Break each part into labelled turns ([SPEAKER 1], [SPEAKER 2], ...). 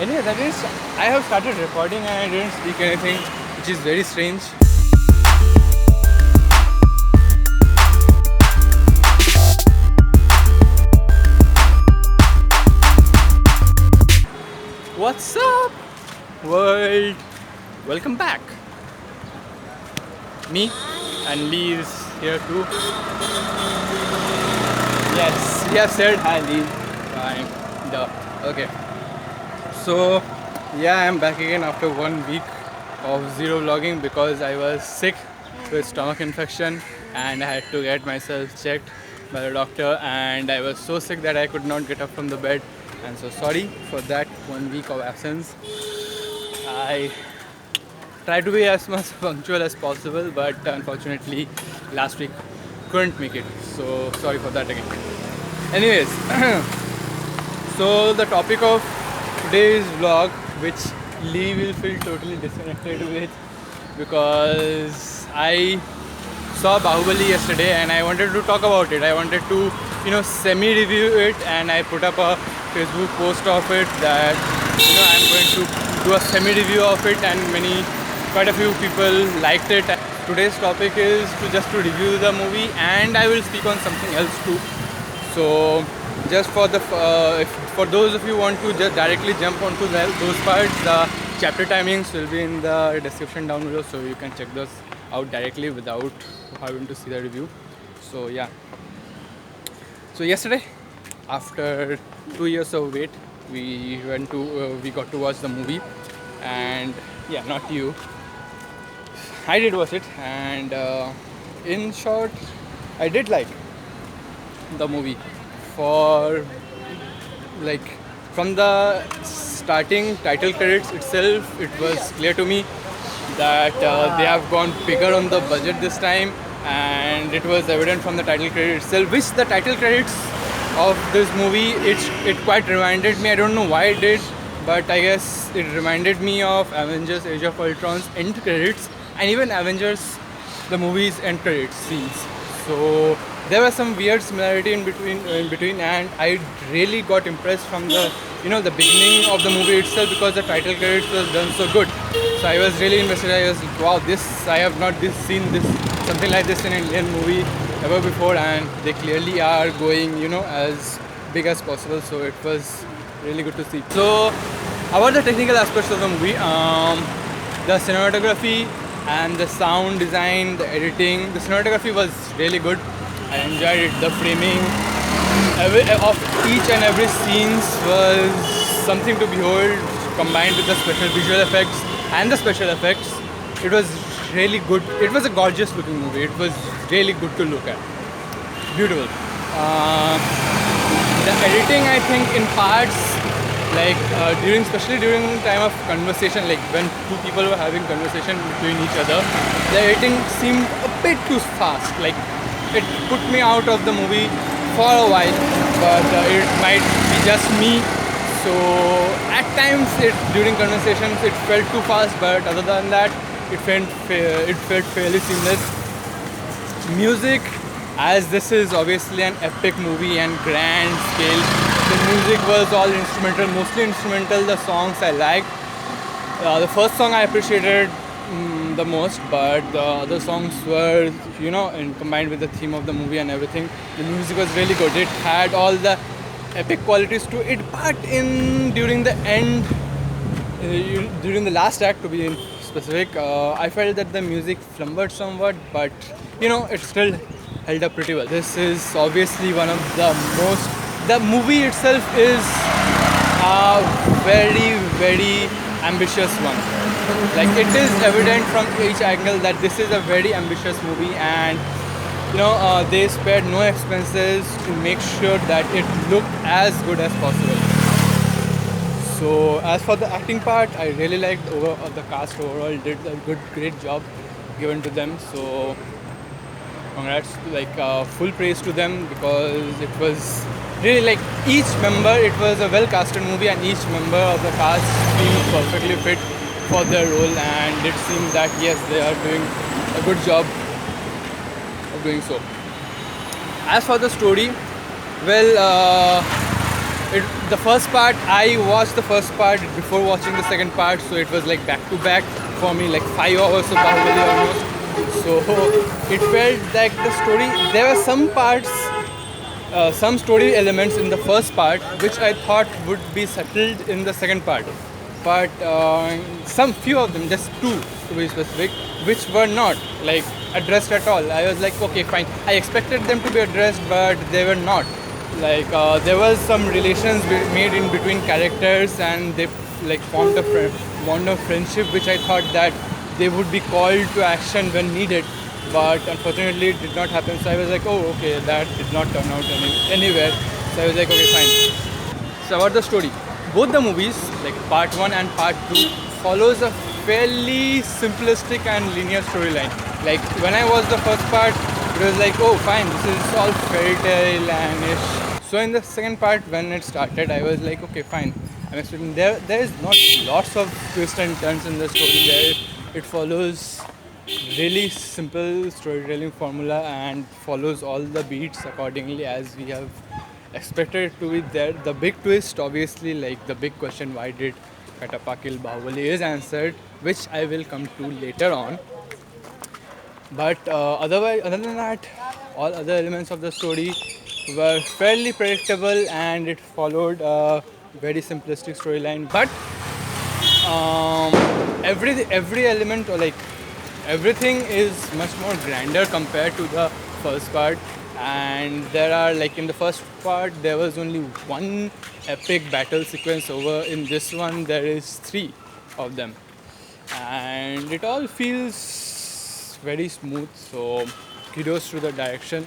[SPEAKER 1] Anyways, I have started recording and I didn't speak anything, which is very strange. What's up, world? Welcome back. Me and Lee is here too. Yes, we have said hi, Lee. Fine. Duh. Okay. So, yeah, I'm back again after 1 week of zero vlogging because I was sick with stomach infection and I had to get myself checked by the doctor, and I was so sick that I could not get up from the bed. And so sorry for that 1 week of absence. I tried to be as much punctual as possible, but unfortunately last week couldn't make it. So sorry for that again. Anyways, so the topic of today's vlog, which Lee will feel totally disconnected with, because I saw Bahubali yesterday and I wanted to talk about it. I wanted to, semi-review it, and I put up a Facebook post of it that, I'm going to do a semi-review of it, and quite a few people liked it. Today's topic is to review the movie, and I will speak on something else too. So just for for those of you who want to just directly jump onto those parts, the chapter timings will be in the description down below, so you can check those out directly without having to see the review. So yeah. So yesterday, after 2 years of wait, we got to watch the movie, and yeah, not you. I did watch it, and in short, I did like the movie. For like from the starting title credits itself, it was clear to me that they have gone bigger on the budget this time, and it was evident from the title credit itself, which the title credits of this movie, it quite reminded me, I don't know why it did, but I guess it reminded me of Avengers Age of Ultron's end credits, and even Avengers the movie's end credits scenes. So there was some weird similarity in between, and I really got impressed from the beginning of the movie itself, because the title credits was done so good. So I was really invested. I was like, wow, I have not seen something like this in an Indian movie ever before, and they clearly are going as big as possible. So it was really good to see. So about the technical aspects of the movie, the cinematography and the sound design, the editing, the cinematography was really good. I enjoyed it. The framing of each and every scenes was something to behold, combined with the special visual effects and the special effects. It was really good. It was a gorgeous looking movie. It was really good to look at. Beautiful. The editing, I think, in parts, like especially during time of conversation, like when two people were having conversation between each other, the editing seemed a bit too fast. Like it put me out of the movie for a while, but it might be just me. So at times, during conversations, it felt too fast, but other than that, it felt fairly seamless. Music, as this is obviously an epic movie and grand scale, the music was all instrumental, mostly instrumental. The songs I liked. The first song I appreciated the most, but the other songs were, combined with the theme of the movie and everything, the music was really good. It had all the epic qualities to it, but during the end, during the last act to be specific, I felt that the music flumbered somewhat, but it still held up pretty well. This is obviously one of the movie itself is a very, very ambitious one. Like it is evident from each angle that this is a very ambitious movie, and they spared no expenses to make sure that it looked as good as possible. So as for the acting part, I really liked the cast overall did a great job given to them. So congrats, full praise to them, because it was really like each member, it was a well casted movie, and each member of the cast seemed perfectly fit for their role, and it seemed that yes, they are doing a good job of doing so. As for the story, well, The first part, I watched the first part before watching the second part, so it was like back to back for me, like 5 hours of Bahubali almost. So it felt like the story. There were some parts, some story elements in the first part which I thought would be settled in the second part, but some few of them, just two to be specific, which were not like addressed at all. I was like, okay, fine. I expected them to be addressed, but they were not. Like there was some relations made in between characters, and they like formed a bond of friendship, which I thought that they would be called to action when needed, but unfortunately it did not happen. So I was like, oh, okay, that did not turn out anywhere. So I was like, okay, fine. So about the story, both the movies, like part 1 and part 2, follows a fairly simplistic and linear storyline. Like when I watched the first part, it was like, oh fine, this is all fairy tale and ish. So in the second part, when it started, I was like, okay, fine. I'm expecting there is not lots of twists and turns in the story. There it follows really simple storytelling formula and follows all the beats accordingly as we have expected it to be there. The big twist, obviously, like the big question, why did Katappa kill Bahubali, is answered, which I will come to later on. But other than that, all other elements of the story were fairly predictable, and it followed a very simplistic storyline. But um, every element, or like everything, is much more grander compared to the first part. And there are, like in the first part there was only one epic battle sequence. Over in this one there is three of them, and it all feels very smooth. So kudos to the direction.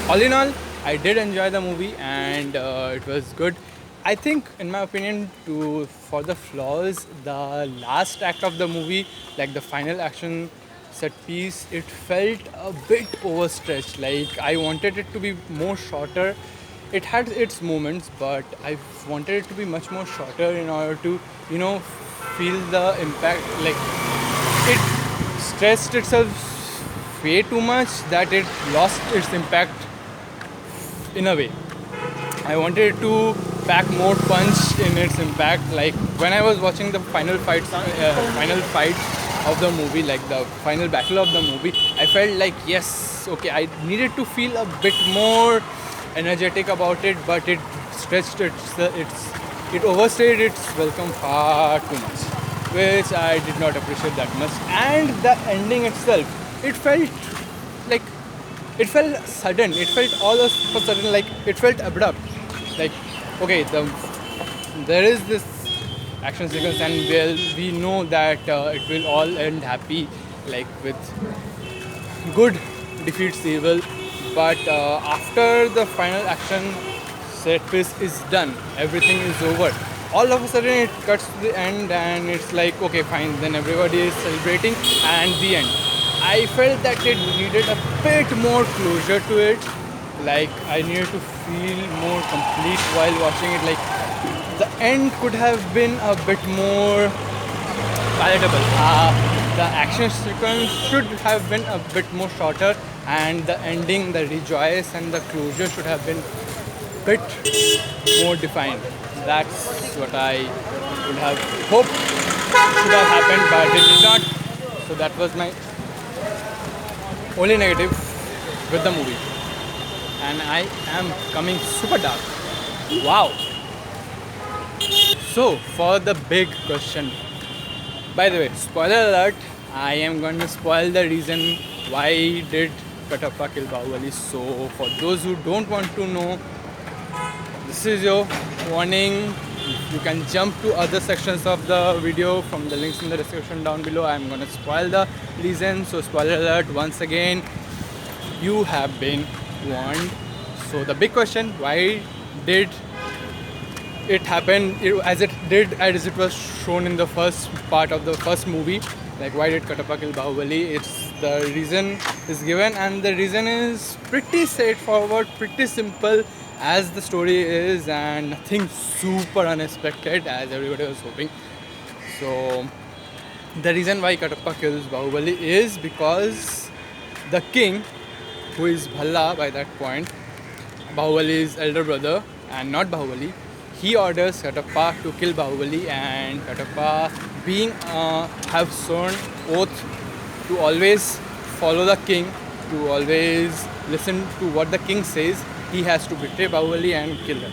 [SPEAKER 1] All in all, I did enjoy the movie, and it was good. I think, in my opinion, for the flaws, the last act of the movie, like the final action set piece, it felt a bit overstretched. Like I wanted it to be more shorter. It had its moments, but I wanted it to be much more shorter in order to, feel the impact. Like it stressed itself way too much that it lost its impact in a way. I wanted to pack more punch in its impact. Like when I was watching the final fight of the movie, like the final battle of the movie, I felt like, yes, okay, I needed to feel a bit more energetic about it, but it stretched it overstayed its welcome far too much, which I did not appreciate that much. And the ending itself, it felt like it felt sudden. It felt all of a sudden, like it felt abrupt. Like, okay, there is this action sequence, and we know that it will all end happy, like with good defeats evil. But after the final action set piece is done, everything is over. All of a sudden, it cuts to the end, and it's like, okay, fine. Then everybody is celebrating, and the end. I felt that it needed a bit more closure to it. Like I needed to feel more complete while watching it. Like the end could have been a bit more palatable. The action sequence should have been a bit more shorter, and the ending, the rejoice and the closure should have been a bit more defined. That's what I would have hoped should have happened, but it did not. So that was my only negative with the movie. And I am coming super dark. Wow. So for the big question, by the way, spoiler alert, I am going to spoil the reason why did Katappa kill Bahubali. So for those who don't want to know, this is your warning. You can jump to other sections of the video from the links in the description down below. I'm going to spoil the reason. So spoiler alert, once again, you have been warned. So the big question, why did it happen as it did, as it was shown in the first part of the first movie? Like why did Katappa kill Bahubali? It's the reason is given, and the reason is pretty straightforward, pretty simple as the story is, and nothing super unexpected as everybody was hoping. So the reason why Katappa kills Bahubali is because the king, who is Bhalla by that point, Bahubali's elder brother, and not Bahubali, he orders Katappa to kill Bahubali, and Katappa, being have sworn oath to always follow the king, to always listen to what the king says, he has to betray Bahubali and kill him.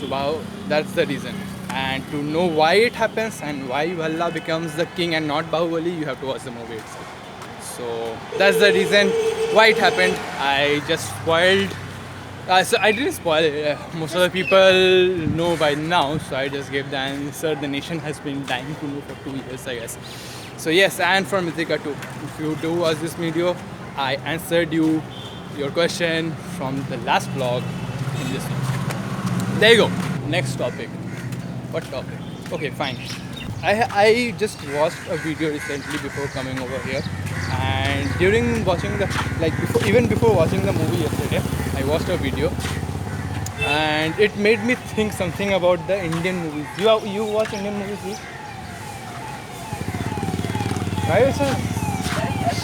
[SPEAKER 1] So that's the reason. And to know why it happens and why Valla becomes the king and not Bahubali, you have to watch the movie itself. So that's the reason why it happened. I just spoiled. So I didn't spoil it. Most of the people know by now, so I just gave the answer. The nation has been dying to know for 2 years, I guess. So yes, and for Mythica too. If you do watch this video, I answered your question from the last vlog in this one. There you go. Next topic. What topic? Okay, fine. I just watched a video recently before coming over here, and during watching even before watching the movie yesterday, I watched a video, and it made me think something about the Indian movies. You watch Indian movies too? Why are you so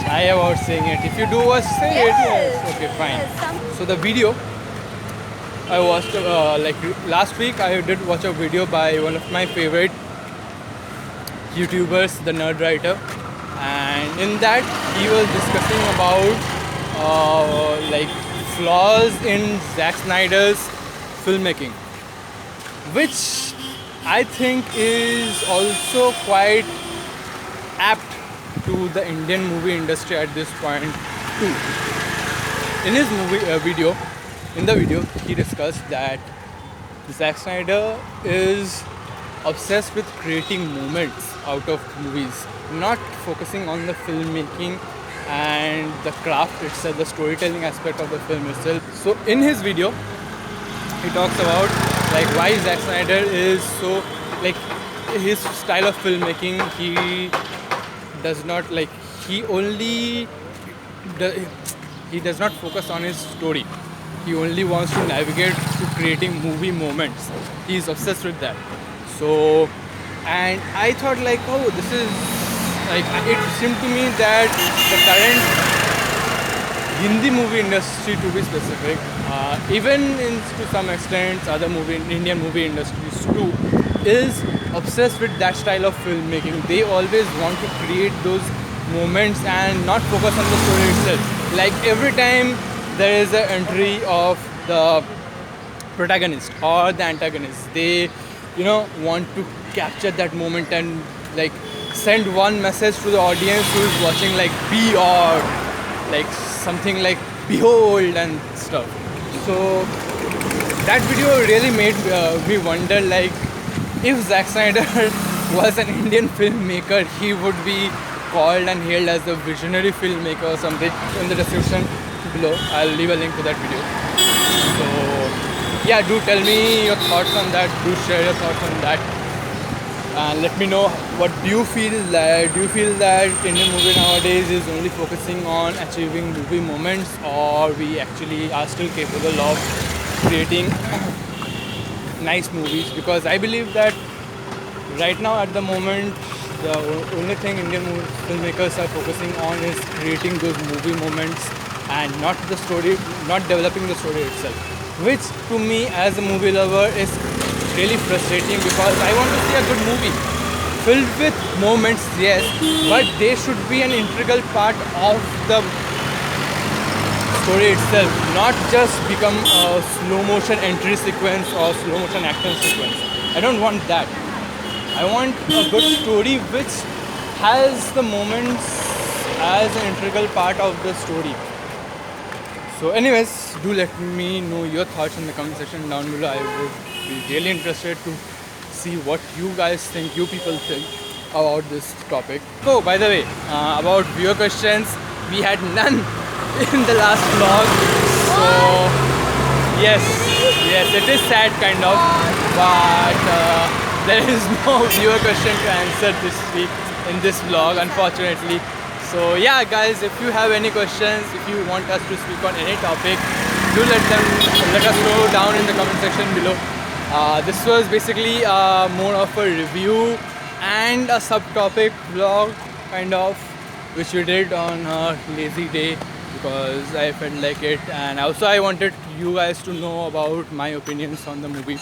[SPEAKER 1] shy about saying it? If you do watch, say it. Yes. Okay, fine. So the video I watched last week, I did watch a video by one of my favorite YouTubers, the Nerd Writer, and in that he was discussing about flaws in Zack Snyder's filmmaking, which I think is also quite apt to the Indian movie industry at this point too. In his in the video, he discussed that Zack Snyder is obsessed with creating moments out of movies, not focusing on the filmmaking and the craft itself, the storytelling aspect of the film itself. So in his video, he talks about why Zack Snyder is so his style of filmmaking. He does not he does not focus on his story. He only wants to navigate to creating movie moments. He's obsessed with that. So, and I thought oh, this is it seemed to me that the current Hindi movie industry, to be specific, even to some extent other Indian movie industries too, is obsessed with that style of filmmaking. They always want to create those moments and not focus on the story itself. Every time there is an entry of the protagonist or the antagonist, they want to capture that moment and send one message to the audience who is watching, be awed, something behold and stuff. So that video really made me wonder if Zack Snyder was an Indian filmmaker, he would be called and hailed as a visionary filmmaker or something. In the description below, I'll leave a link to that video. So yeah, do tell me your thoughts on that. Do share your thoughts on that, and let me know what do you feel that Indian movie nowadays is only focusing on achieving movie moments, or we actually are still capable of creating nice movies? Because I believe that right now at the moment, the only thing Indian filmmakers are focusing on is creating those movie moments and not the story, not developing the story itself, which to me as a movie lover is really frustrating, because I want to see a good movie filled with moments, yes, but they should be an integral part of the story itself, not just become a slow motion entry sequence or slow motion action sequence. I don't want that. I want a good story which has the moments as an integral part of the story. So anyways, do let me know your thoughts in the comment section down below. I would be really interested to see what you guys think, you people think about this topic. So by the way, about viewer questions, we had none in the last vlog. So yes, it is sad kind of, but there is no viewer question to answer this week in this vlog, unfortunately. So yeah guys, if you have any questions, if you want us to speak on any topic, do let us know down in the comment section below. This was basically more of a review and a subtopic vlog kind of, which we did on a lazy day because I felt like it, and also I wanted you guys to know about my opinions on the movie.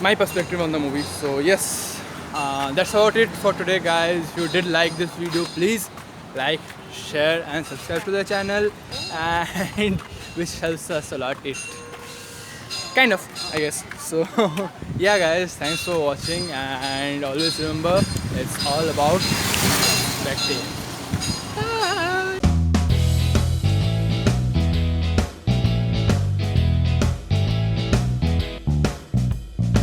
[SPEAKER 1] my perspective on the movie. So yes, that's about it for today, guys. If you did like this video, please like, share, and subscribe to the channel, and which helps us a lot. It kind of, I guess. So yeah, guys, thanks for watching, and always remember, it's all about expecting.